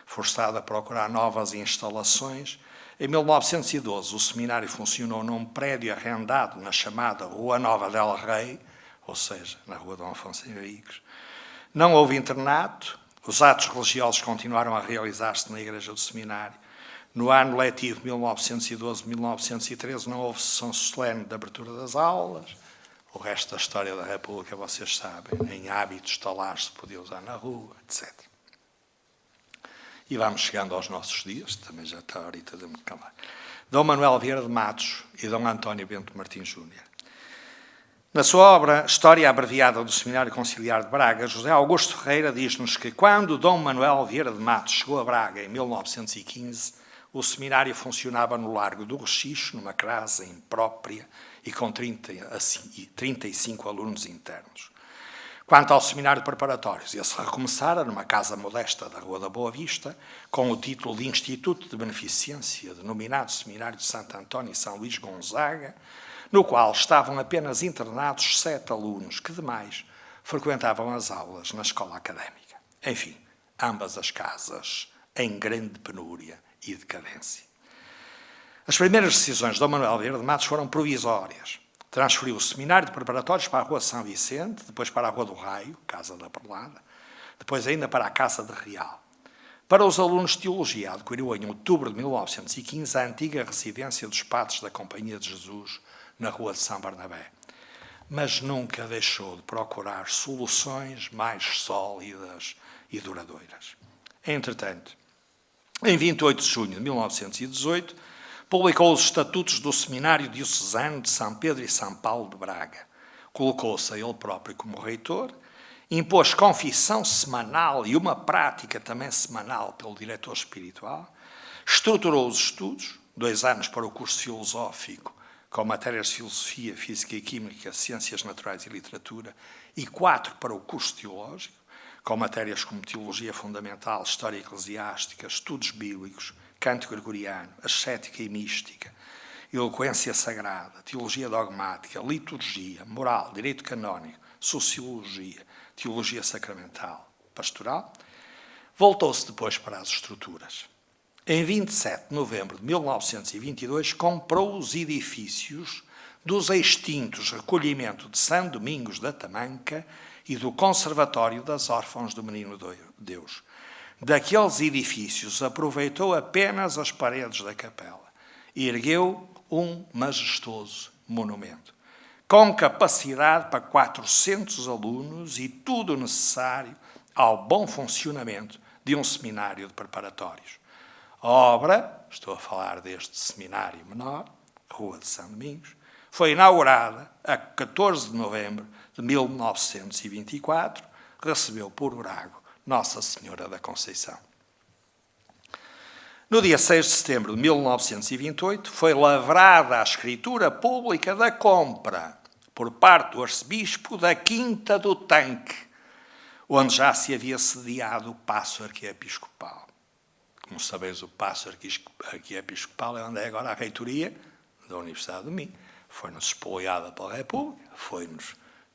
Forçado a procurar novas instalações, em 1912 o seminário funcionou num prédio arrendado na chamada Rua Nova del Rei, ou seja, na Rua Dom Afonso Henriques. Não houve internato, os atos religiosos continuaram a realizar-se na igreja do seminário. No ano letivo 1912-1913 não houve sessão solene de abertura das aulas. O resto da história da República, vocês sabem, em hábitos talares se podia usar na rua, etc. E vamos chegando aos nossos dias, também já está a horita de me calar. Dom Manuel Vieira de Matos e Dom António Bento Martins Júnior. Na sua obra História Abreviada do Seminário Conciliar de Braga, José Augusto Ferreira diz-nos que quando Dom Manuel Vieira de Matos chegou a Braga em 1915, o seminário funcionava no Largo do Rechicho, numa casa imprópria e com 35 alunos internos. Quanto ao seminário de preparatórios, esse recomeçara numa casa modesta da Rua da Boa Vista, com o título de Instituto de Beneficência, denominado Seminário de Santo António e São Luís Gonzaga, no qual estavam apenas internados 7 alunos, que demais frequentavam as aulas na escola académica. Enfim, ambas as casas em grande penúria e decadência. As primeiras decisões de Dom Manuel Vieira de Matos foram provisórias. Transferiu o seminário de preparatórios para a Rua São Vicente, depois para a Rua do Raio, Casa da Perlada, depois ainda para a Casa de Real. Para os alunos de Teologia, adquiriu em outubro de 1915 a antiga residência dos padres da Companhia de Jesus, na Rua de São Barnabé. Mas nunca deixou de procurar soluções mais sólidas e duradouras. Entretanto, em 28 de junho de 1918, publicou os Estatutos do Seminário Diocesano de São Pedro e São Paulo de Braga. Colocou-se a ele próprio como reitor, impôs confissão semanal e uma prática também semanal pelo diretor espiritual, estruturou os estudos, 2 anos para o curso filosófico, com matérias de filosofia, física e química, ciências naturais e literatura, e 4 para o curso teológico, com matérias como teologia fundamental, história eclesiástica, estudos bíblicos, canto gregoriano, ascética e mística, eloquência sagrada, teologia dogmática, liturgia, moral, direito canónico, sociologia, teologia sacramental, pastoral. Voltou-se depois para as estruturas. Em 27 de novembro de 1922, comprou os edifícios dos extintos Recolhimento de São Domingos da Tamanca e do Conservatório das Órfãos do Menino Deus. Daqueles edifícios aproveitou apenas as paredes da capela e ergueu um majestoso monumento, com capacidade para 400 alunos e tudo o necessário ao bom funcionamento de um seminário de preparatórios. A obra, estou a falar deste seminário menor, Rua de São Domingos, foi inaugurada a 14 de novembro de 1924, recebeu por orago Nossa Senhora da Conceição. No dia 6 de setembro de 1928, foi lavrada a escritura pública da compra, por parte do arcebispo da Quinta do Tanque, onde já se havia sediado o Paço Arquiepiscopal. Como sabeis, o Paço Arquiepiscopal é onde é agora a reitoria da Universidade do Minho. Foi-nos expoliada pela República,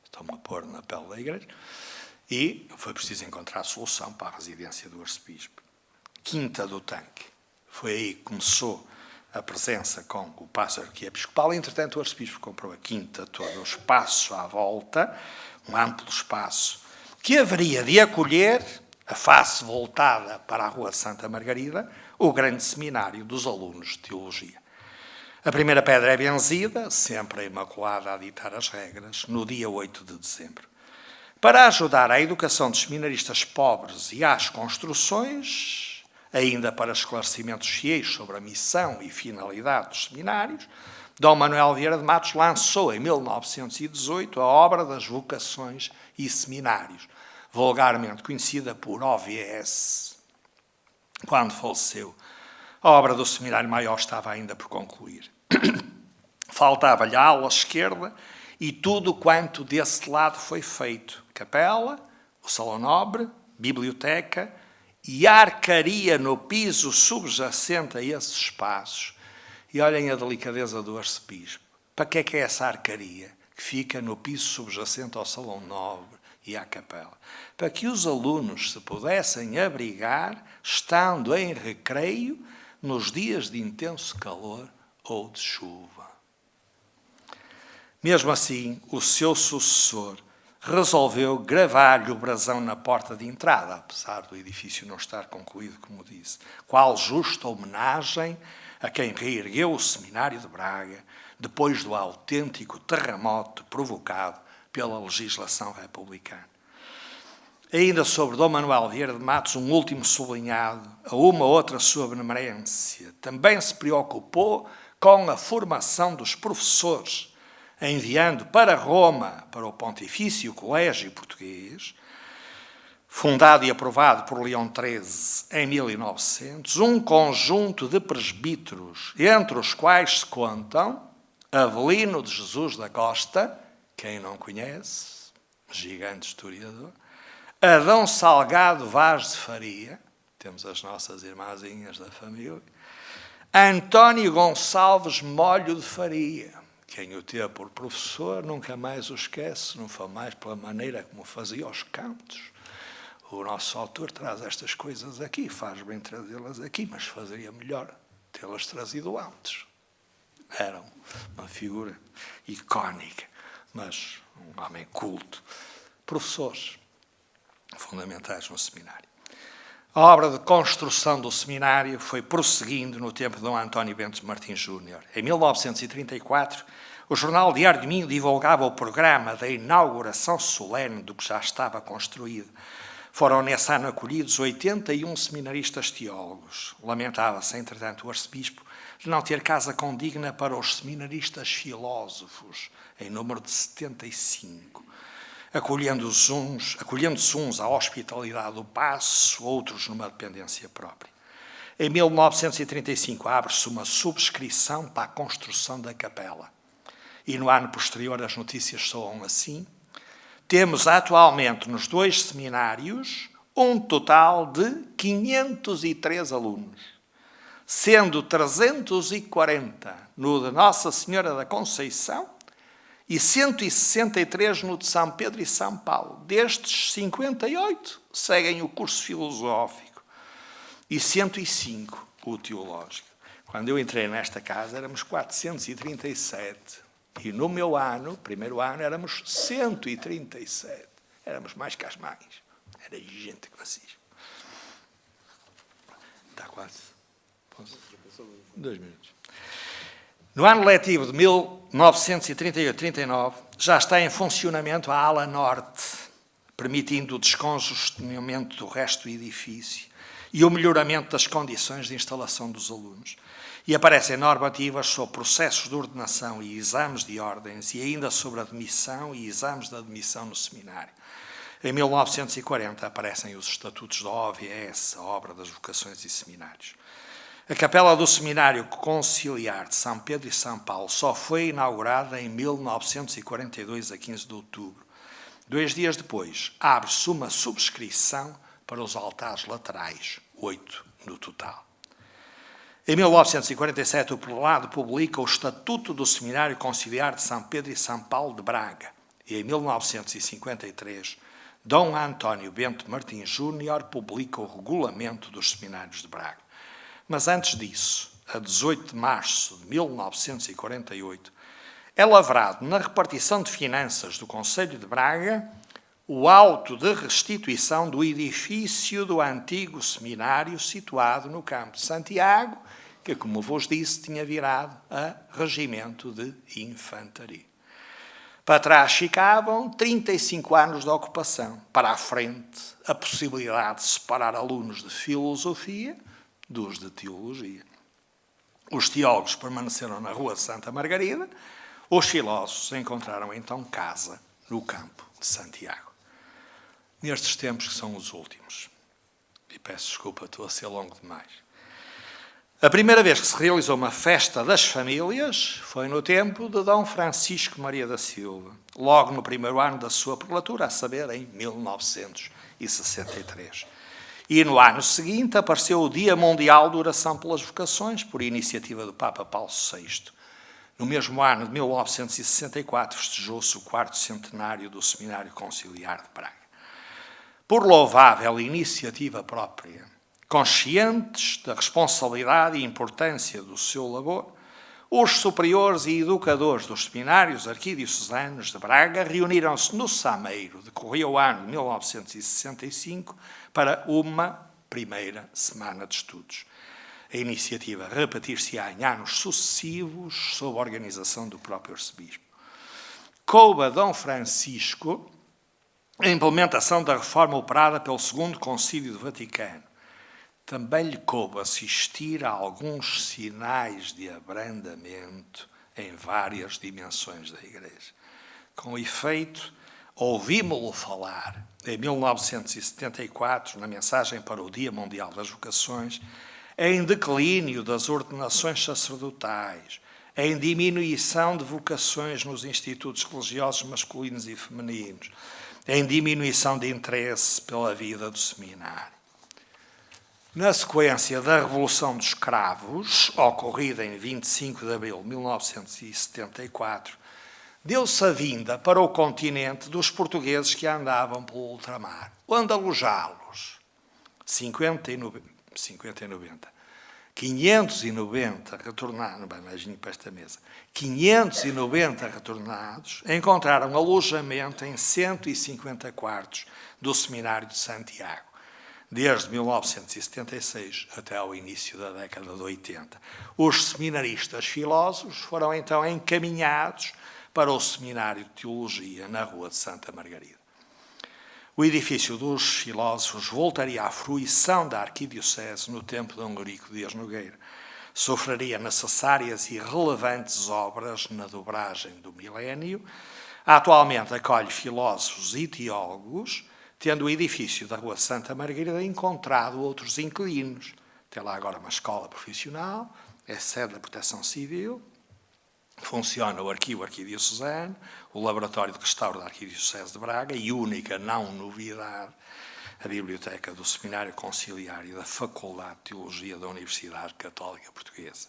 estão-me a pôr na pele da Igreja, e foi preciso encontrar solução para a residência do arcebispo. Quinta do Tanque. Foi aí que começou a presença com o Paço Arquiepiscopal. Entretanto, o arcebispo comprou a quinta toda, o espaço à volta, um amplo espaço, que haveria de acolher, a face voltada para a Rua de Santa Margarida, o grande seminário dos alunos de teologia. A primeira pedra é benzida, sempre a Imaculada a ditar as regras, no dia 8 de dezembro. Para ajudar à educação dos seminaristas pobres e às construções, ainda para esclarecimentos fiéis sobre a missão e finalidade dos seminários, Dom Manuel Vieira de Matos lançou em 1918 a obra das vocações e seminários, vulgarmente conhecida por OVS. Quando faleceu, a obra do Seminário Maior estava ainda por concluir. Faltava-lhe a ala esquerda e tudo quanto desse lado foi feito. Capela, o Salão Nobre, biblioteca e arcaria no piso subjacente a esses espaços. E olhem a delicadeza do arcebispo. Para que é essa arcaria que fica no piso subjacente ao Salão Nobre e à capela? Para que os alunos se pudessem abrigar, estando em recreio, nos dias de intenso calor ou de chuva. Mesmo assim, o seu sucessor resolveu gravar-lhe o brasão na porta de entrada, apesar do edifício não estar concluído, como disse, qual justa homenagem a quem reergueu o Seminário de Braga depois do autêntico terremoto provocado pela legislação republicana. Ainda sobre Dom Manuel Vieira de Matos, um último sublinhado, a uma outra sua benemerência, também se preocupou com a formação dos professores, enviando para Roma, para o Pontifício Colégio Português, fundado e aprovado por Leão XIII em 1900, um conjunto de presbíteros, entre os quais se contam Avelino de Jesus da Costa, quem não conhece, gigante historiador, Adão Salgado Vaz de Faria, temos as nossas irmãzinhas da família, António Gonçalves Molho de Faria, quem o teve por professor nunca mais o esquece, não foi mais pela maneira como fazia os cantos. O nosso autor traz estas coisas aqui, faz bem trazê-las aqui, mas fazeria melhor tê-las trazido antes. Era uma figura icónica, mas um homem culto. Professores fundamentais no seminário. A obra de construção do seminário foi prosseguindo no tempo de Dom António Bento Martins Júnior. Em 1934, o jornal Diário de Minho divulgava o programa da inauguração solene do que já estava construído. Foram nesse ano acolhidos 81 seminaristas teólogos. Lamentava-se, entretanto, o arcebispo de não ter casa condigna para os seminaristas filósofos, em número de 75. Acolhendo-se uns à hospitalidade do Paço, outros numa dependência própria. Em 1935 abre-se uma subscrição para a construção da capela. E no ano posterior as notícias soam assim. Temos atualmente nos dois seminários um total de 503 alunos, sendo 340 no de Nossa Senhora da Conceição e 163 no de São Pedro e São Paulo. Destes, 58 seguem o curso filosófico e 105 o teológico. Quando eu entrei nesta casa éramos 437. E no meu ano, primeiro ano, éramos 137. Éramos mais que as mães. Era gente que fazia. Está quase. Posso? 2 minutos. No ano letivo de 1938-39, já está em funcionamento a ala norte, permitindo o descongestionamento do resto do edifício e o melhoramento das condições de instalação dos alunos. E aparecem normativas sobre processos de ordenação e exames de ordens e ainda sobre admissão e exames de admissão no seminário. Em 1940 aparecem os estatutos da OVS, a Obra das Vocações e Seminários. A capela do Seminário Conciliar de São Pedro e São Paulo só foi inaugurada em 1942, a 15 de outubro. 2 dias depois, abre-se uma subscrição para os altares laterais, 8 no total. Em 1947, o prelado publica o Estatuto do Seminário Conciliar de São Pedro e São Paulo de Braga. E em 1953, Dom António Bento Martins Júnior publica o Regulamento dos Seminários de Braga. Mas antes disso, a 18 de março de 1948, é lavrado na repartição de finanças do Conselho de Braga o auto de restituição do edifício do antigo seminário situado no campo de Santiago, que, como vos disse, tinha virado a regimento de infantaria. Para trás ficavam 35 anos de ocupação. Para a frente, a possibilidade de separar alunos de filosofia dos de teologia. Os teólogos permaneceram na Rua de Santa Margarida, os filósofos encontraram então casa no campo de Santiago. Nestes tempos que são os últimos. E peço desculpa, estou a ser longo demais. A primeira vez que se realizou uma festa das famílias foi no tempo de Dom Francisco Maria da Silva, logo no primeiro ano da sua prelatura, a saber, em 1963. E no ano seguinte apareceu o Dia Mundial de Oração pelas Vocações, por iniciativa do Papa Paulo VI. No mesmo ano de 1964 festejou-se o 4º centenário do Seminário Conciliar de Braga. Por louvável iniciativa própria, conscientes da responsabilidade e importância do seu labor, os superiores e educadores dos seminários arquidiocesanos de Braga reuniram-se no Sameiro, decorria o ano de 1965, para uma primeira semana de estudos. A iniciativa repetir-se-á em anos sucessivos sob a organização do próprio arcebispo. Coube a Dom Francisco a implementação da reforma operada pelo Segundo Concílio do Vaticano. Também lhe coube assistir a alguns sinais de abrandamento em várias dimensões da Igreja. Com efeito, ouvimos-lo falar, em 1974, na mensagem para o Dia Mundial das Vocações, em declínio das ordenações sacerdotais, em diminuição de vocações nos institutos religiosos masculinos e femininos, em diminuição de interesse pela vida do seminário. Na sequência da Revolução dos Cravos, ocorrida em 25 de abril de 1974, deu-se a vinda para o continente dos portugueses que andavam pelo ultramar, onde alojá-los. 590 retornados, bem, imagino para esta mesa, 590 retornados encontraram alojamento em 150 quartos do Seminário de Santiago, desde 1976 até ao início da década de 80. Os seminaristas filósofos foram então encaminhados para o Seminário de Teologia na Rua de Santa Margarida. O edifício dos filósofos voltaria à fruição da arquidiocese no tempo de Eurico Dias Nogueira. Sofreria necessárias e relevantes obras na dobragem do milénio. Atualmente acolhe filósofos e teólogos, tendo o edifício da Rua Santa Margarida encontrado outros inquilinos. Tem lá agora uma escola profissional, é sede da Proteção Civil, funciona o arquivo arquidiocesano, o laboratório de restauro da Arquidiocese de Braga e única não novidade, a Biblioteca do Seminário Conciliar e da Faculdade de Teologia da Universidade Católica Portuguesa.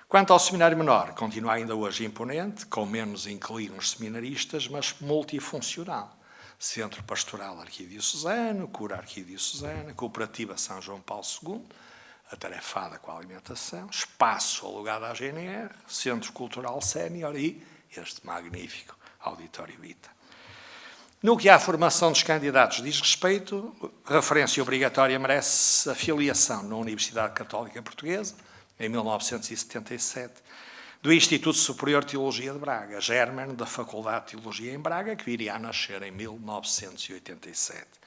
Quanto ao Seminário Menor, continua ainda hoje imponente, com menos inquilinos seminaristas, mas multifuncional. Centro Pastoral Arquidiocesano, Cura Arquidiocesana, Cooperativa São João Paulo II, atarefada com a alimentação, espaço alugado à GNR, Centro Cultural Sénior e este magnífico Auditório Vita. No que à formação dos candidatos diz respeito, referência obrigatória merece a filiação na Universidade Católica Portuguesa, em 1977, do Instituto Superior de Teologia de Braga, germen da Faculdade de Teologia em Braga, que viria a nascer em 1987.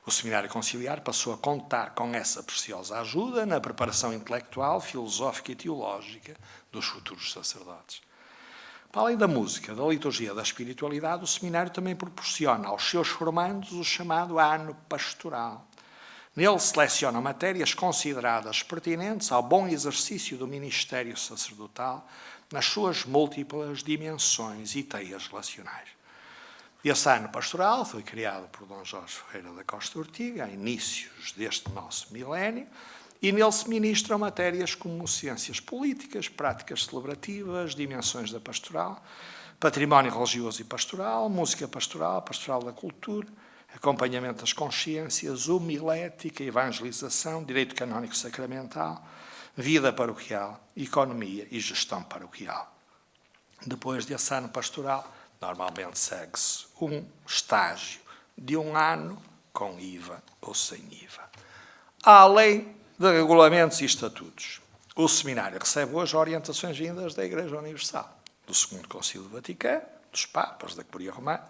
O Seminário Conciliar passou a contar com essa preciosa ajuda na preparação intelectual, filosófica e teológica dos futuros sacerdotes. Para além da música, da liturgia e da espiritualidade, o seminário também proporciona aos seus formandos o chamado ano pastoral. Nele selecionam matérias consideradas pertinentes ao bom exercício do ministério sacerdotal nas suas múltiplas dimensões e teias relacionais. Esse ano pastoral foi criado por Dom Jorge Ferreira da Costa Ortiga, a inícios deste nosso milénio, e nele se ministram matérias como ciências políticas, práticas celebrativas, dimensões da pastoral, património religioso e pastoral, música pastoral, pastoral da cultura, acompanhamento das consciências, homilética, evangelização, direito canónico sacramental, vida paroquial, economia e gestão paroquial. Depois desse ano pastoral, normalmente segue-se um estágio de um ano com IVA ou sem IVA. Além de regulamentos e estatutos, o seminário recebe hoje orientações vindas da Igreja Universal, do Segundo Concílio do Vaticano, dos Papas, da Curia Romana.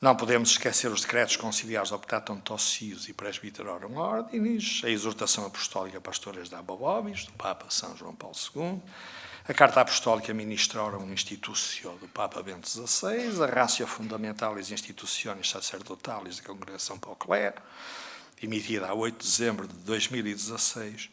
Não podemos esquecer os decretos conciliares Optatum Tossius e Presbyterorum Ordinis, a exortação apostólica Pastores da Bobobis, do Papa São João Paulo II, a Carta Apostólica Ministrorum Institutio do Papa Bento XVI, a Ratio Fundamentalis Institutionis Sacerdotalis da Congregação para o Clero, emitida a 8 de dezembro de 2016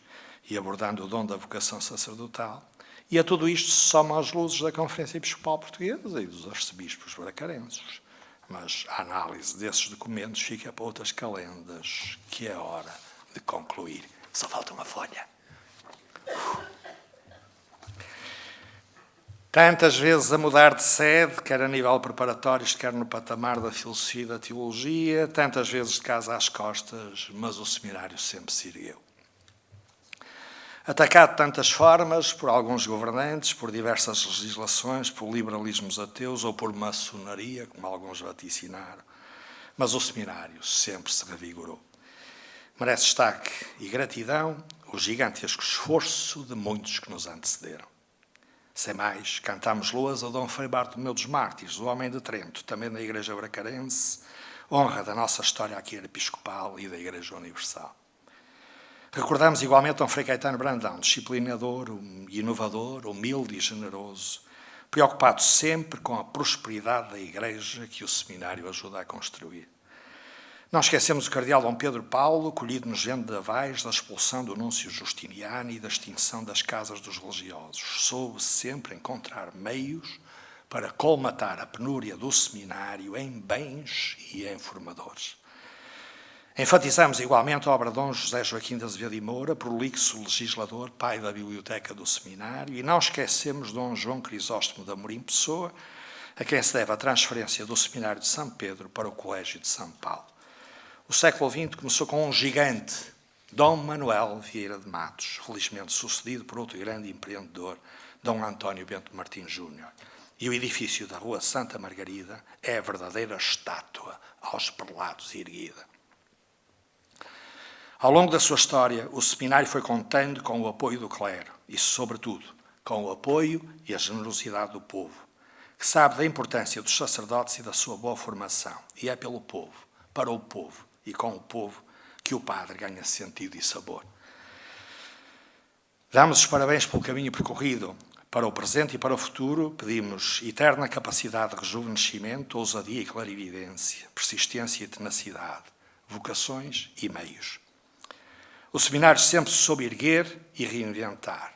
e abordando o dom da vocação sacerdotal. E a tudo isto se somam as luzes da Conferência Episcopal Portuguesa e dos arcebispos bracarenses. Mas a análise desses documentos fica para outras calendas, que é hora de concluir. Só falta uma folha. Tantas vezes a mudar de sede, quer a nível preparatório, quer no patamar da filosofia e da teologia, tantas vezes de casa às costas, mas o seminário sempre se ergueu. Atacado de tantas formas, por alguns governantes, por diversas legislações, por liberalismos ateus ou por maçonaria, como alguns vaticinaram, mas o seminário sempre se revigorou. Merece destaque e gratidão o gigantesco esforço de muitos que nos antecederam. Sem mais, cantamos loas a Dom Frei Bartolomeu dos Mártires, o homem de Trento, também da Igreja Bracarense, honra da nossa história aqui episcopal e da Igreja Universal. Recordamos igualmente Dom Frei Caetano Brandão, disciplinador, inovador, humilde e generoso, preocupado sempre com a prosperidade da Igreja que o seminário ajuda a construir. Não esquecemos o cardeal Dom Pedro Paulo, colhido nos vendavais da expulsão do núncio Justiniano e da extinção das casas dos religiosos. Soube sempre encontrar meios para colmatar a penúria do seminário em bens e em formadores. Enfatizamos igualmente a obra de Dom José Joaquim de Azevedo e Moura, prolixo legislador, pai da biblioteca do seminário, e não esquecemos Dom João Crisóstomo de Amorim Pessoa, a quem se deve a transferência do seminário de São Pedro para o Colégio de São Paulo. O século XX começou com um gigante, Dom Manuel Vieira de Matos, felizmente sucedido por outro grande empreendedor, Dom António Bento Martins Júnior. E o edifício da Rua Santa Margarida é a verdadeira estátua aos prelados erguida. Ao longo da sua história, o seminário foi contando com o apoio do clero e, sobretudo, com o apoio e a generosidade do povo, que sabe da importância dos sacerdotes e da sua boa formação. E é pelo povo, para o povo e com o povo que o padre ganha sentido e sabor. Damos os parabéns pelo caminho percorrido. Para o presente e para o futuro, pedimos eterna capacidade de rejuvenescimento, ousadia e clarividência, persistência e tenacidade, vocações e meios. O seminário sempre se soube erguer e reinventar.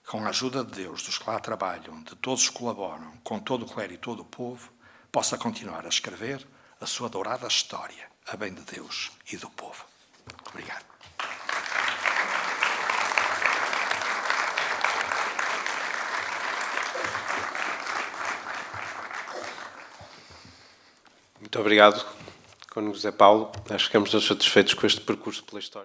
Com a ajuda de Deus, dos que lá trabalham, de todos que colaboram, com todo o clero e todo o povo, possa continuar a escrever a sua dourada história, a bem de Deus e do povo. Muito obrigado. Muito obrigado, Cônego José Paulo. Acho que ficamos todos satisfeitos com este percurso pela história.